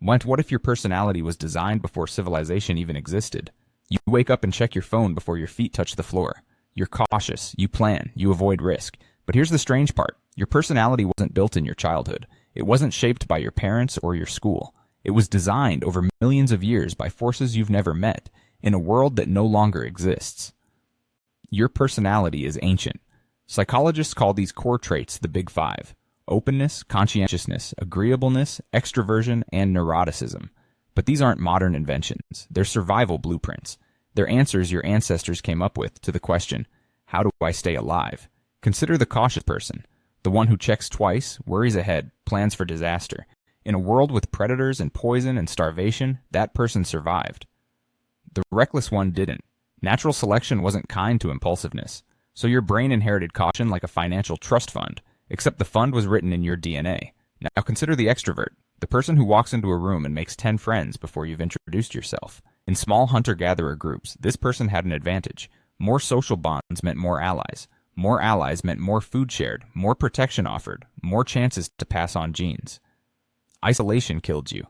What if your personality was designed before civilization even existed? You wake up and check your phone before your feet touch the floor. You're cautious, you plan, you avoid risk. But here's the strange part. Your personality wasn't built in your childhood. It wasn't shaped by your parents or your school. It was designed over millions of years by forces you've never met, in a world that no longer exists. Your personality is ancient. Psychologists call these core traits the Big Five: openness, conscientiousness, agreeableness, extroversion, and neuroticism. But these aren't modern inventions. They're survival blueprints. They're answers your ancestors came up with to the question, how do I stay alive? Consider the cautious person, the one who checks twice, worries ahead, plans for disaster. In a world with predators and poison and starvation, that person survived. The reckless one didn't. Natural selection wasn't kind to impulsiveness. So your brain inherited caution like a financial trust fund, except the fund was written in your DNA. Now consider the extrovert, the person who walks into a room and makes 10 friends before you've introduced yourself. In small hunter-gatherer groups, this person had an advantage. More social bonds meant more allies. More allies meant more food shared, more protection offered, more chances to pass on genes. Isolation killed you.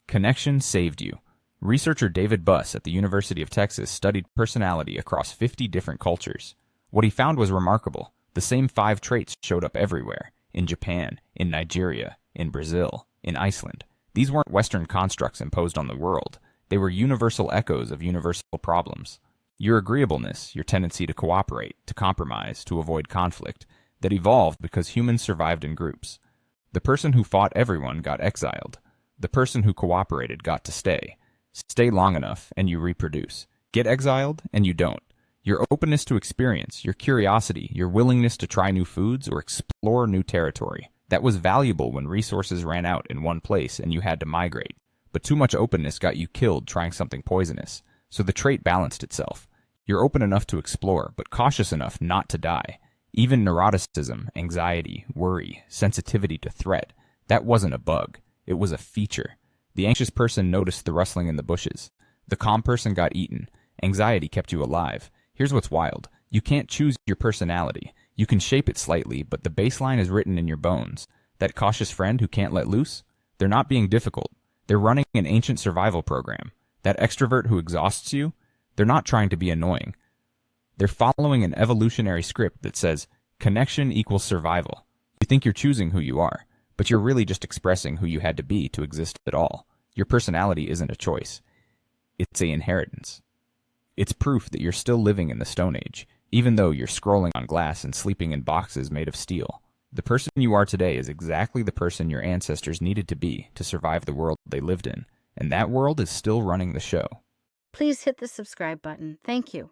Connection saved you. Researcher David Buss at the University of Texas studied personality across 50 different cultures. What he found was remarkable. The same 5 traits showed up everywhere. In Japan, in Nigeria, in Brazil, in Iceland. These weren't Western constructs imposed on the world. They were universal echoes of universal problems. Your agreeableness, your tendency to cooperate, to compromise, to avoid conflict, that evolved because humans survived in groups. The person who fought everyone got exiled. The person who cooperated got to stay. Stay long enough, and you reproduce. Get exiled, and you don't. Your openness to experience, your curiosity, your willingness to try new foods or explore new territory, that was valuable when resources ran out in one place and you had to migrate. But too much openness got you killed trying something poisonous. So the trait balanced itself. You're open enough to explore, but cautious enough not to die. Even neuroticism, anxiety, worry, sensitivity to threat, that wasn't a bug. It was a feature. The anxious person noticed the rustling in the bushes. The calm person got eaten. Anxiety kept you alive. Here's what's wild. You can't choose your personality. You can shape it slightly, but the baseline is written in your bones. That cautious friend who can't let loose? They're not being difficult. They're running an ancient survival program. That extrovert who exhausts you? They're not trying to be annoying. They're following an evolutionary script that says, connection equals survival. You think you're choosing who you are, but you're really just expressing who you had to be to exist at all. Your personality isn't a choice. It's an inheritance. It's proof that you're still living in the Stone Age, even though you're scrolling on glass and sleeping in boxes made of steel. The person you are today is exactly the person your ancestors needed to be to survive the world they lived in, and that world is still running the show. Please hit the subscribe button. Thank you.